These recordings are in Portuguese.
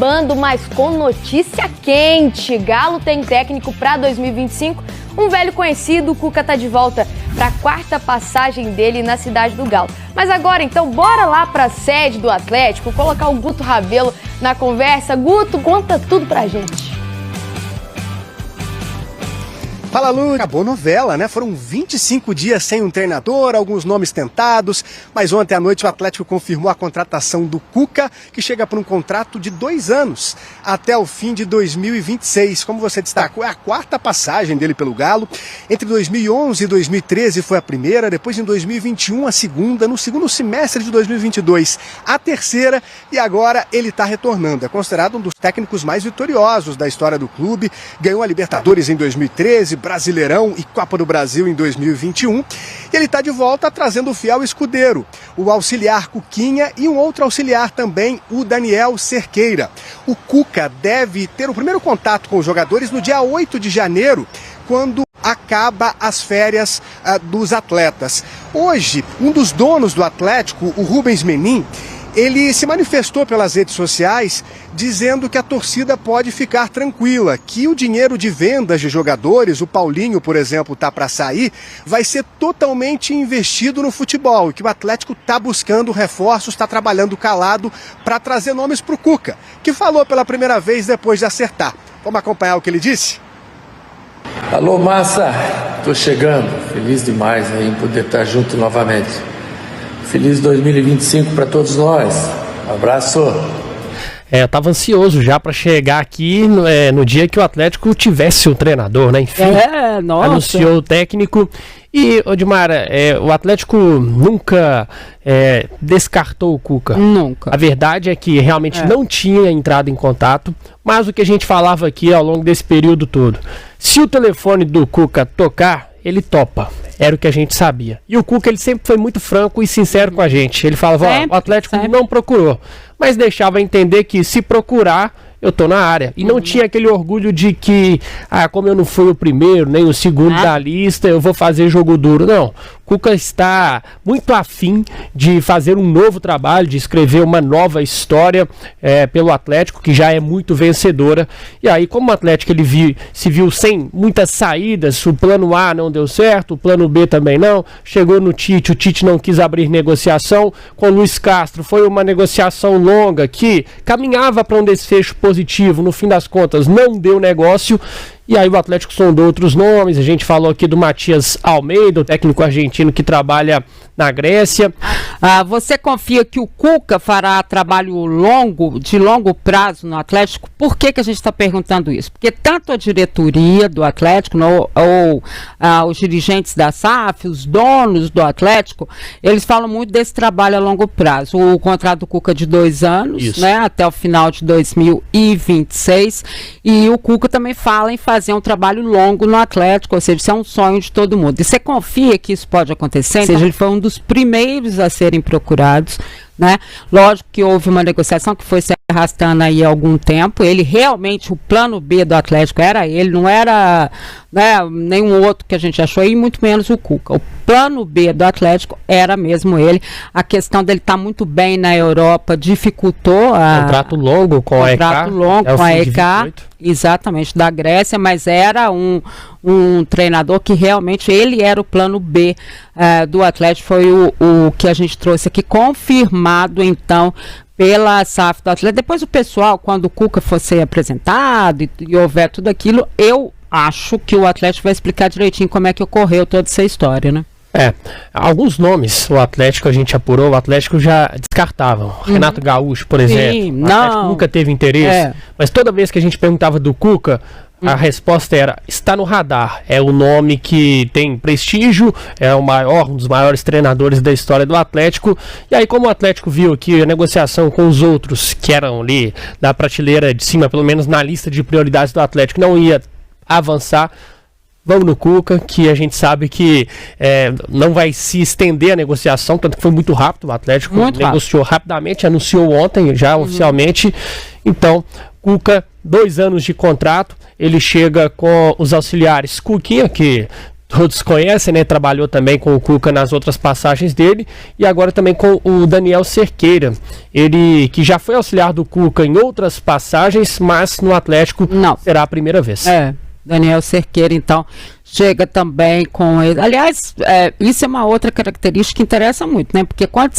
acabando, mas com notícia quente. Galo tem técnico para 2025. Um velho conhecido, o Cuca tá de volta para a 4ª passagem dele na cidade do Galo. Mas agora, então, bora lá para a sede do Atlético, colocar o Guto Ravelo na conversa. Guto, conta tudo pra gente. Fala, Lu. Acabou a novela, né? Foram 25 dias sem um treinador, alguns nomes tentados, mas ontem à noite o Atlético confirmou a contratação do Cuca, que chega por um contrato de 2 anos, até o fim de 2026. Como você destacou, é a 4ª passagem dele pelo Galo. Entre 2011 e 2013 foi a primeira, depois em 2021 a segunda, no segundo semestre de 2022 a terceira, e agora ele está retornando. É considerado um dos técnicos mais vitoriosos da história do clube, ganhou a Libertadores em 2013, Brasileirão e Copa do Brasil em 2021. E ele está de volta trazendo o fiel escudeiro, o auxiliar Cuquinha e um outro auxiliar também, o Daniel Cerqueira. O Cuca deve ter o primeiro contato com os jogadores no dia 8 de janeiro, quando acaba as férias dos atletas. Hoje, um dos donos do Atlético, o Rubens Menin, ele se manifestou pelas redes sociais dizendo que a torcida pode ficar tranquila, que o dinheiro de vendas de jogadores, o Paulinho, por exemplo, está para sair, vai ser totalmente investido no futebol, e que o Atlético está buscando reforços, está trabalhando calado para trazer nomes para o Cuca, que falou pela primeira vez depois de acertar. Vamos acompanhar o que ele disse? Alô, massa, tô chegando, feliz demais em poder estar junto novamente. Feliz 2025 para todos nós. Um abraço. Eu tava ansioso já para chegar aqui no dia que o Atlético tivesse um treinador, né? Enfim, anunciou o técnico. E, Odmara, o Atlético nunca descartou o Cuca. Nunca. A verdade é que realmente não tinha entrado em contato, mas o que a gente falava aqui ao longo desse período todo, se o telefone do Cuca tocar, ele topa. Era o que a gente sabia. E o Cuca, ele sempre foi muito franco e sincero com a gente. Ele falava, o Atlético não procurou, mas deixava entender que se procurar, eu tô na área. E não tinha aquele orgulho de que, como eu não fui o primeiro, nem o segundo da lista, eu vou fazer jogo duro. Não. Cuca está muito afim de fazer um novo trabalho, de escrever uma nova história pelo Atlético, que já é muito vencedora. E aí, como o Atlético se viu sem muitas saídas, o plano A não deu certo, o plano B também não, chegou no Tite, o Tite não quis abrir negociação, com o Luiz Castro foi uma negociação longa que caminhava para um desfecho positivo, no fim das contas não deu negócio. E aí o Atlético sondou outros nomes, a gente falou aqui do Matias Almeida, o técnico argentino que trabalha na Grécia. Você confia que o Cuca fará trabalho de longo prazo no Atlético? Por que a gente está perguntando isso? Porque tanto a diretoria do Atlético, os dirigentes da SAF, os donos do Atlético, eles falam muito desse trabalho a longo prazo. O contrato do Cuca de 2 anos, né, até o final de 2026, e o Cuca também fala em fazer um trabalho longo no Atlético, ou seja, isso é um sonho de todo mundo. E você confia que isso pode acontecer? Ou seja, ele foi um dos primeiros a serem procurados, né? Lógico que houve uma negociação que foi se arrastando aí há algum tempo. Ele realmente, o plano B do Atlético era ele, não era, né, nenhum outro que a gente achou, e muito menos o Cuca. O plano B do Atlético era mesmo ele. A questão dele estar muito bem na Europa dificultou contrato longo com a EK. Contrato longo com a EK, exatamente, da Grécia, mas era um treinador que realmente ele era o plano B do Atlético. Foi o que a gente trouxe aqui, confirmado então pela SAF do Atlético. Depois o pessoal, quando o Cuca fosse apresentado e houver tudo aquilo, eu acho que o Atlético vai explicar direitinho como é que ocorreu toda essa história, né? Alguns nomes o Atlético, a gente apurou, o Atlético já descartavam. Renato Gaúcho, por exemplo, o Atlético nunca teve interesse, mas toda vez que a gente perguntava do Cuca, a resposta era, está no radar, é o nome que tem prestígio, é um dos maiores treinadores da história do Atlético. E aí, como o Atlético viu que a negociação com os outros, que eram ali da prateleira de cima, pelo menos na lista de prioridades do Atlético, não ia avançar, vamos no Cuca, que a gente sabe que não vai se estender a negociação, tanto que foi muito rápido, o Atlético negociou rapidamente, anunciou ontem já oficialmente. Então, Cuca, 2 anos de contrato, ele chega com os auxiliares Cuquinha, que todos conhecem, né? Trabalhou também com o Cuca nas outras passagens dele e agora também com o Daniel Cerqueira. Ele que já foi auxiliar do Cuca em outras passagens, mas no Atlético não será a primeira vez. Daniel Cerqueira, então, chega também com ele. Aliás, isso é uma outra característica que interessa muito, né? Porque quando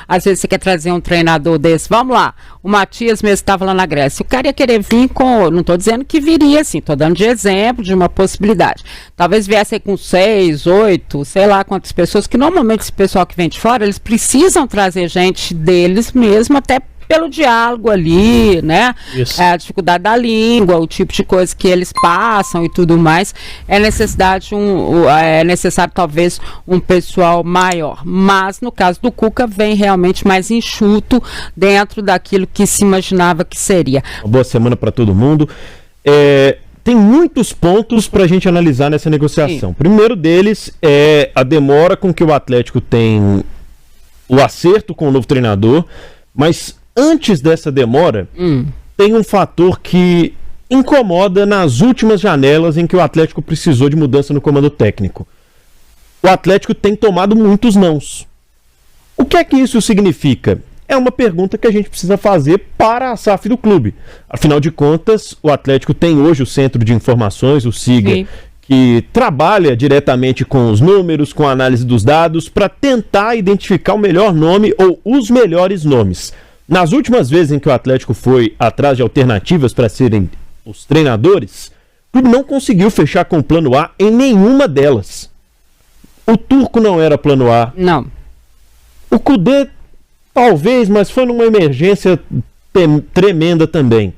às vezes você quer trazer um treinador desse, vamos lá, o Matias mesmo estava lá na Grécia, o cara ia querer vir com, não estou dizendo que viria assim, estou dando de exemplo de uma possibilidade. Talvez viesse com 6, 8, sei lá quantas pessoas, que normalmente esse pessoal que vem de fora, eles precisam trazer gente deles mesmo, até pelo diálogo ali, né? A dificuldade da língua, o tipo de coisa que eles passam e tudo mais, é necessário talvez um pessoal maior, mas no caso do Cuca vem realmente mais enxuto dentro daquilo que se imaginava que seria. Uma boa semana para todo mundo. Tem muitos pontos para a gente analisar nessa negociação. O primeiro deles é a demora com que o Atlético tem o acerto com o novo treinador, mas antes dessa demora, tem um fator que incomoda nas últimas janelas em que o Atlético precisou de mudança no comando técnico. O Atlético tem tomado muitos nãos. O que é que isso significa? É uma pergunta que a gente precisa fazer para a SAF do clube. Afinal de contas, o Atlético tem hoje o Centro de Informações, o SIGA, que trabalha diretamente com os números, com a análise dos dados, para tentar identificar o melhor nome ou os melhores nomes. Nas últimas vezes em que o Atlético foi atrás de alternativas para serem os treinadores, o clube não conseguiu fechar com o plano A em nenhuma delas. O Turco não era plano A. Não. O Kudê, talvez, mas foi numa emergência tremenda também.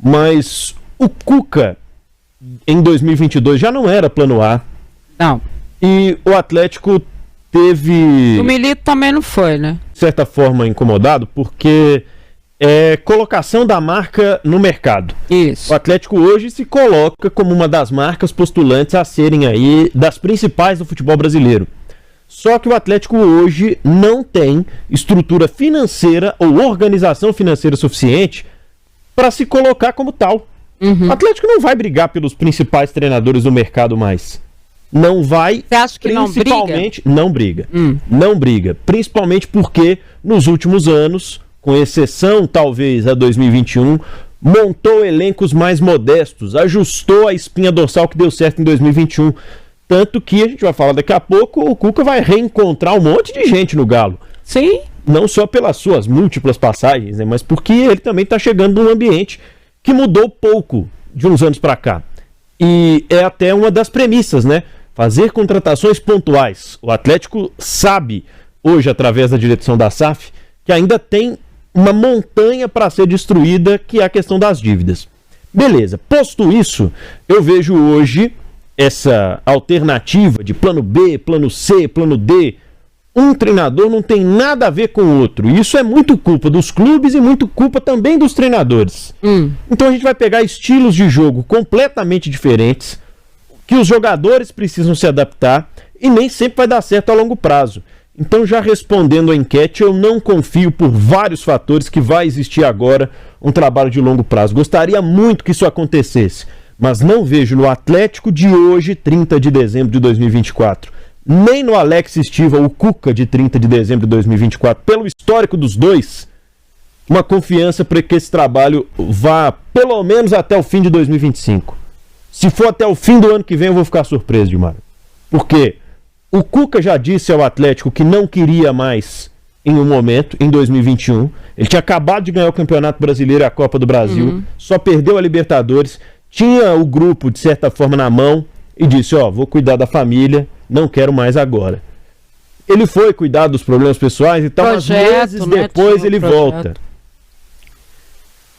Mas o Cuca, em 2022, já não era plano A. Não. E o Atlético teve... O Milito também não foi, né? De certa forma incomodado, porque é colocação da marca no mercado. Isso. O Atlético hoje se coloca como uma das marcas postulantes a serem aí das principais do futebol brasileiro. Só que o Atlético hoje não tem estrutura financeira ou organização financeira suficiente para se colocar como tal. O Atlético não vai brigar pelos principais treinadores do mercado mais. Não vai. Você acha que principalmente não briga? Não briga. Principalmente porque nos últimos anos, com exceção talvez a 2021, montou elencos mais modestos, ajustou a espinha dorsal que deu certo em 2021. Tanto que a gente vai falar daqui a pouco, o Cuca vai reencontrar um monte de gente no Galo. Sim. Não só pelas suas múltiplas passagens, né, mas porque ele também está chegando num ambiente que mudou pouco de uns anos para cá. E é até uma das premissas, né? Fazer contratações pontuais. O Atlético sabe, hoje, através da direção da SAF, que ainda tem uma montanha para ser destruída, que é a questão das dívidas. Beleza, posto isso, eu vejo hoje essa alternativa de plano B, plano C, plano D. Um treinador não tem nada a ver com o outro. E isso é muito culpa dos clubes e muito culpa também dos treinadores. Então a gente vai pegar estilos de jogo completamente diferentes, que os jogadores precisam se adaptar e nem sempre vai dar certo a longo prazo. Então, já respondendo a enquete, eu não confio por vários fatores que vai existir agora um trabalho de longo prazo. Gostaria muito que isso acontecesse, mas não vejo no Atlético de hoje, 30 de dezembro de 2024, nem no Alex Estiva, o Cuca de 30 de dezembro de 2024, pelo histórico dos dois, uma confiança para que esse trabalho vá pelo menos até o fim de 2025. Se for até o fim do ano que vem, eu vou ficar surpreso, Dilmar. Porque o Cuca já disse ao Atlético que não queria mais em um momento, em 2021. Ele tinha acabado de ganhar o Campeonato Brasileiro e a Copa do Brasil, só perdeu a Libertadores, tinha o grupo, de certa forma, na mão e disse, vou cuidar da família, não quero mais agora. Ele foi cuidar dos problemas pessoais e tal, mas meses depois ele volta.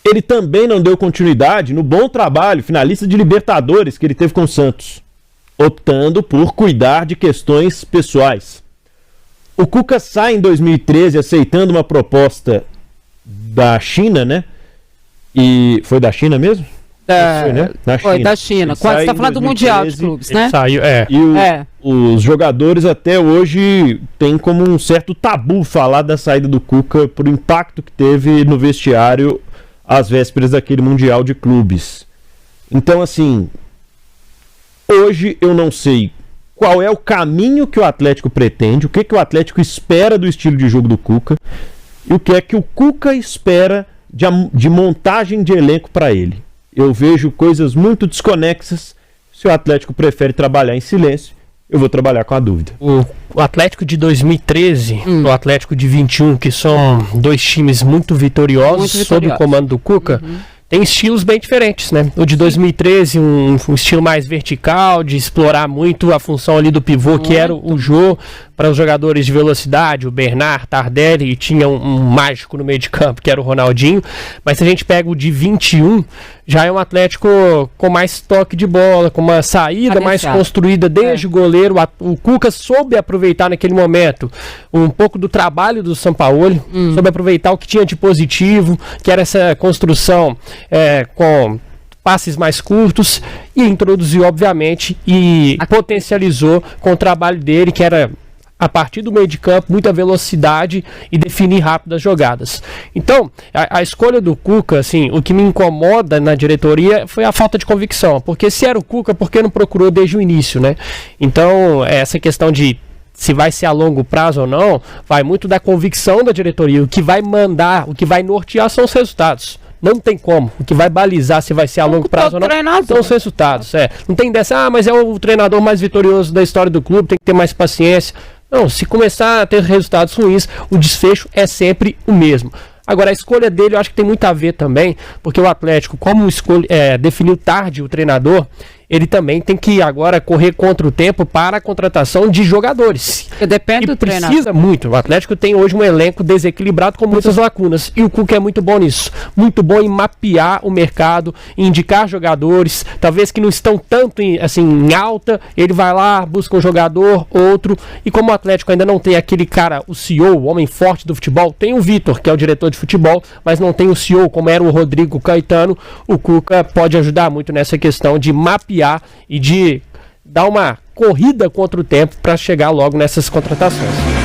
Ele também não deu continuidade no bom trabalho, finalista de Libertadores, que ele teve com o Santos, optando por cuidar de questões pessoais. O Cuca sai em 2013 aceitando uma proposta da China, né? E foi da China mesmo? Foi, né? Da China. Quando você está falando do Mundial de Clubes, né? Saiu, os jogadores até hoje têm como um certo tabu falar da saída do Cuca por impacto que teve no vestiário às vésperas daquele Mundial de Clubes. Então, assim, hoje eu não sei qual é o caminho que o Atlético pretende, o que o Atlético espera do estilo de jogo do Cuca e o que é que o Cuca espera de montagem de elenco para ele. Eu vejo coisas muito desconexas. Se o Atlético prefere trabalhar em silêncio, eu vou trabalhar com a dúvida. O Atlético de 2013 e o Atlético de 21, que são dois times muito vitoriosos sob o comando do Cuca, tem estilos bem diferentes, né? O de 2013, um estilo mais vertical, de explorar muito a função ali do pivô, que era o Jô, para os jogadores de velocidade, o Bernard, Tardelli, e tinha um mágico no meio de campo, que era o Ronaldinho. Mas se a gente pega o de 21, já é um Atlético com mais toque de bola, com uma saída mais construída desde o goleiro. O Cuca soube aproveitar naquele momento um pouco do trabalho do Sampaoli, soube aproveitar o que tinha de positivo, que era essa construção com passes mais curtos, e introduziu, obviamente, e potencializou com o trabalho dele, que era a partir do meio de campo, muita velocidade e definir rápido as jogadas. Então, a escolha do Cuca, assim, o que me incomoda na diretoria foi a falta de convicção, porque se era o Cuca, por que não procurou desde o início, né? Então, essa questão de se vai ser a longo prazo ou não, vai muito da convicção da diretoria. O que vai mandar, o que vai nortear são os resultados. Não tem como. O que vai balizar se vai ser a longo prazo ou não são os resultados. Não tem dessa, mas é o treinador mais vitorioso da história do clube, tem que ter mais paciência. Não, se começar a ter resultados ruins, o desfecho é sempre o mesmo. Agora, a escolha dele eu acho que tem muito a ver também, porque o Atlético, como definiu tarde o treinador, ele também tem que agora correr contra o tempo para a contratação de jogadores. Depende do treinador. Precisa muito. O Atlético tem hoje um elenco desequilibrado com muitas lacunas. E o Cuca é muito bom nisso. Muito bom em mapear o mercado, em indicar jogadores, talvez que não estão tanto em alta, ele vai lá, busca um jogador, outro. E como o Atlético ainda não tem aquele cara, o CEO, o homem forte do futebol, tem o Vitor, que é o diretor de futebol, mas não tem o CEO, como era o Rodrigo Caetano, o Cuca pode ajudar muito nessa questão de mapear e de dar uma corrida contra o tempo para chegar logo nessas contratações.